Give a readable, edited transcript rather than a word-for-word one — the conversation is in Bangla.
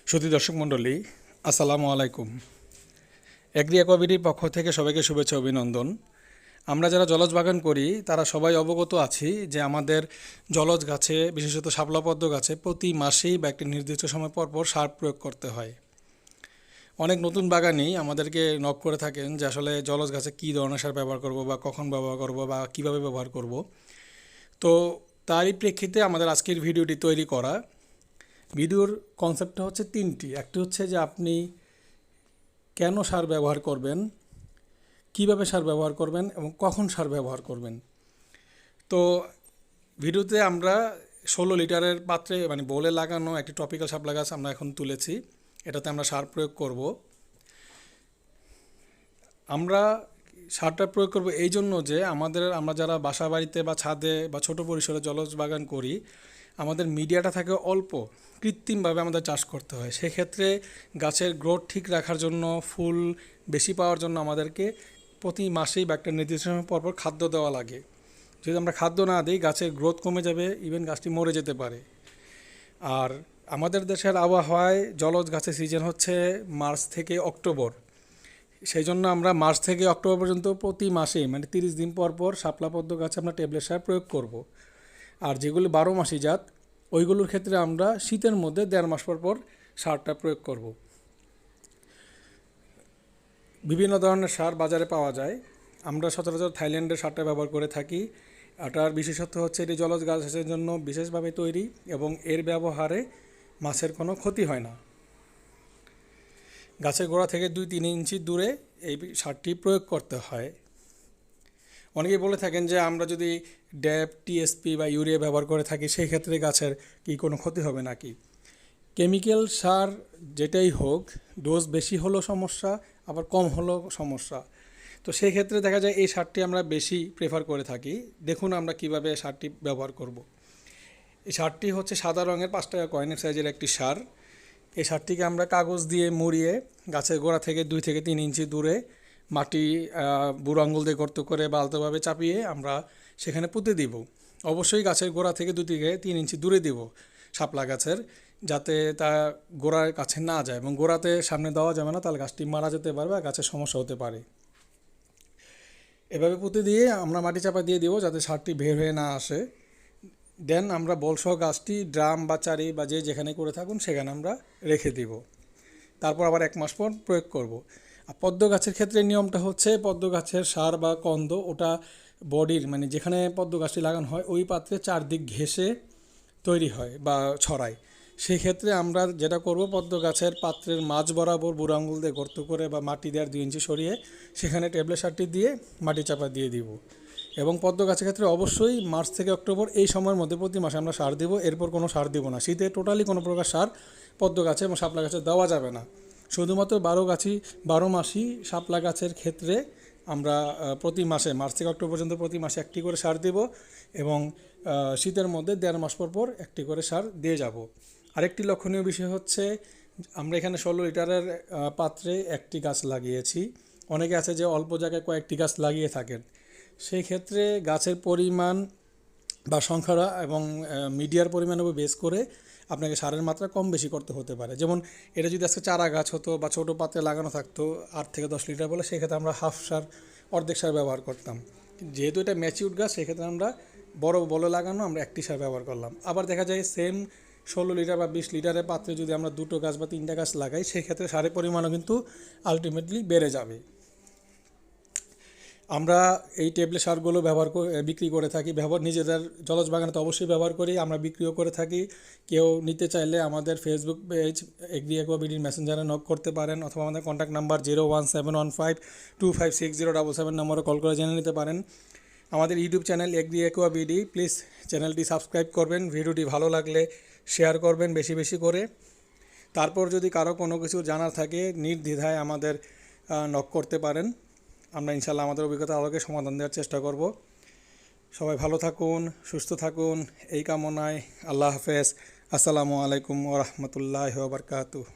সুধী দর্শক মণ্ডলী, আসসালামু আলাইকুম। এগ্রি অ্যাকোয়াবিডির পক্ষ থেকে সবাইকে শুভেচ্ছা অভিনন্দন। আমরা যারা জলজ বাগান করি তারা সবাই অবগত আছি যে আমাদের জলজ গাছে, বিশেষত শাপলাপদ্ম গাছে প্রতি মাসেই বা একটি নির্দিষ্ট সময় পর পর সার প্রয়োগ করতে হয়। অনেক নতুন বাগানই আমাদেরকে নক করে থাকেন যে আসলে জলজ গাছে কী ধরনের সার ব্যবহার করব বা কখন ব্যবহার করব বা কীভাবে ব্যবহার করব। তো তারই প্রেক্ষিতে আমাদের আজকের ভিডিওটি তৈরি করা। ভিডিওর কনসেপ্টটা হচ্ছে তিনটি। একটি হচ্ছে যে আপনি কেন সার ব্যবহার করবেন, কিভাবে সার ব্যবহার করবেন এবং কখন সার ব্যবহার করবেন। তো ভিডিওতে আমরা 16 লিটারের পাত্রে বোলে লাগানো একটি ট্রপিক্যাল শাপলা গাছ আমরা এখন তুলেছি। এটাতে আমরা সার প্রয়োগ করব। আমরা সারটা প্রয়োগ করব এই জন্য যে আমরা যারা বাসা বাড়িতে বা ছাদে বা ছোট পরিসরে জলজ বাগান করি, আমাদের মিডিয়াটা থাকে অল্প, কৃত্রিমভাবে আমাদের চাষ করতে হয়। সেক্ষেত্রে গাছের গ্রোথ ঠিক রাখার জন্য, ফুল বেশি পাওয়ার জন্য আমাদেরকে প্রতি মাসেই বা একটা নির্দিষ্ট সময় পরপর খাদ্য দেওয়া লাগে। যদি আমরা খাদ্য না দিই গাছের গ্রোথ কমে যাবে, ইভেন গাছটি মরে যেতে পারে। আর আমাদের দেশের আবহাওয়ায় জলজ গাছের সিজন হচ্ছে মার্চ থেকে অক্টোবর। সেই জন্য আমরা মার্চ থেকে অক্টোবর পর্যন্ত প্রতি মাসে 30 দিন পর পর শাপলাপদ্ম গাছে আমরা ট্যাবলেট সার প্রয়োগ করব। আর যেগুলি 12 মাসি জাত, ওইগুলোর ক্ষেত্রে আমরা শীতের মধ্যে 1.5 মাস পর পর সারটা প্রয়োগ করব। বিভিন্ন ধরনের সার বাজারে পাওয়া যায়। আমরা সচরাচর থাইল্যান্ডের সারটা ব্যবহার করে থাকি। এটার বিশেষত্ব হচ্ছে এটি জলজ গাছের জন্য বিশেষভাবে তৈরি এবং এর ব্যবহারে মাছের কোনো ক্ষতি হয় না। গাছের গোড়া থেকে 2-3 ইঞ্চি দূরে এই সারটি প্রয়োগ করতে হয়। অনেকেই বলে থাকেন যে আমরা যদি ড্যাপ, টিএসপি বা ইউরিয়া ব্যবহার করে থাকি সেই ক্ষেত্রে গাছের কি কোনো ক্ষতি হবে নাকি। কেমিক্যাল সার যেটাই হোক, ডোজ বেশি হলেও সমস্যা, আবার কম হলেও সমস্যা। তো সেই ক্ষেত্রে দেখা যায় এই সারটি আমরা বেশি প্রেফার করে থাকি। দেখুন আমরা কিভাবে সারটি ব্যবহার করব। এই সারটি হচ্ছে সাদা রঙের 5 টাকা কয়েনের সাইজের একটি সার। এই সারটিকে আমরা কাগজ দিয়ে মুড়িয়ে গাছের গোড়া থেকে 2-3 ইঞ্চি দূরে মাটি বুড়ো আঙুল দিয়ে গর্ত করে বা আলতোভাবে চাপিয়ে আমরা সেখানে পুঁতে দিব। অবশ্যই গাছের গোড়া থেকে 2-3 ইঞ্চি দূরে দিব শাপলা গাছের, যাতে তা গোড়ার কাছে না যায় এবং গোড়াতে সামনে দেওয়া যাবে না, তাহলে গাছটি মারা যেতে পারবে আর গাছের সমস্যা হতে পারে। এভাবে পুঁতে দিয়ে আমরা মাটি চাপা দিয়ে দিব যাতে সারটি বের হয়ে না আসে। দেন আমরা বলসহ গাছটি ড্রাম বা চারি বা যেখানে করে থাকুন সেখানে আমরা রেখে দিব। তারপর আবার 1 মাস পর প্রয়োগ করব। আর পদ্ম গাছের ক্ষেত্রে নিয়মটা হচ্ছে পদ্ম গাছের সার বা কন্দ ওটা বডির যেখানে পদ্ম গাছটি লাগানো হয় ওই পাত্রে চারদিক ঘেঁষে তৈরি হয় বা ছড়ায়। সেই ক্ষেত্রে আমরা যেটা করব, পদ্ম গাছের পাত্রের মাঝ বরাবর বুড়ো আঙুল দিয়ে গর্ত করে বা মাটি দেওয়ার 2 ইঞ্চি সরিয়ে সেখানে ট্যাবলেট সারটি দিয়ে মাটি চাপা দিয়ে দিব। এবং পদ্ম গাছের ক্ষেত্রে অবশ্যই মার্চ থেকে অক্টোবর এই সময়ের মধ্যে প্রতি মাসে আমরা সার দিব, এরপর কোনো সার দিব না। শীতে টোটালি কোনো প্রকার সার পদ্ম গাছে এবং শাপলা গাছে দেওয়া যাবে না। শুধুমাত্র 12 মাসি শাপলা গাছের ক্ষেত্রে আমরা প্রতি মাসে মার্চ থেকে অক্টোবর পর্যন্ত প্রতি মাসে একটি করে সার দেব এবং শীতের মধ্যে 1.5 মাস পর পর একটি করে সার দিয়ে যাব। আরেকটি লক্ষণীয় বিষয় হচ্ছে আমরা এখানে 16 লিটারের পাত্রে একটি গাছ লাগিয়েছি। অনেকে আছে যে অল্প জায়গায় কয়েকটি গাছ লাগিয়ে থাকেন। সেই ক্ষেত্রে গাছের পরিমাণ বা সংখ্যা এবং মিডিয়ার পরিমাণের উপর বেস করে আপনাকে সারের মাত্রা কম বেশি করতে হতে পারে। যেমন এটা যদি আজকে চারা গাছ হতো বা ছোটো পাত্রে লাগানো থাকতো 8 থেকে 10 লিটার বলে, সেক্ষেত্রে আমরা হাফ সার, অর্ধেক সার ব্যবহার করতাম। যেহেতু এটা ম্যাচিউরড গাছ সেক্ষেত্রে আমরা বড় বলে লাগানো আমরা একটি সার ব্যবহার করলাম। আবার দেখা যায় সেম 16 লিটার বা 20 লিটারের পাত্রে যদি আমরা 2টো গাছ বা 3টা গাছ লাগাই সেক্ষেত্রে সারের পরিমাণও কিন্তু আলটিমেটলি বেড়ে যাবে। আমরা এই ট্যাবলেট সারগুলো বিক্রি করে থাকি। নিজেদের জলজ বাগানে তো অবশ্যই ব্যবহার করি, আমরা বিক্রিও করে থাকি। কেউ নিতে চাইলে আমাদের ফেসবুক পেজ এগ্রি অ্যাকোয়াবিডির মেসেঞ্জারে নক করতে পারেন অথবা আমাদের কন্ট্যাক্ট নাম্বার 01715256077 নম্বরে কল করে জেনে নিতে পারেন। আমাদের ইউটিউব চ্যানেল এগ্রি অ্যাকোয়াবিডি, প্লিজ চ্যানেলটি সাবস্ক্রাইব করবেন। ভিডিওটি ভালো লাগলে শেয়ার করবেন বেশি বেশি করে। তারপর যদি কারো কোনো কিছু জানার থাকে নির্দ্বিধায় আমাদের নক করতে পারেন। আমরা ইনশাল্লাহ আমাদের অভিজ্ঞতার আলোকে সমাধান দেওয়ার চেষ্টা করব। সবাই ভালো থাকুন, সুস্থ থাকুন এই কামনায়। আল্লাহ হাফেজ। আসসালামু আলাইকুম ওয়া রাহমাতুল্লাহি ওয়া বারাকাতুহু।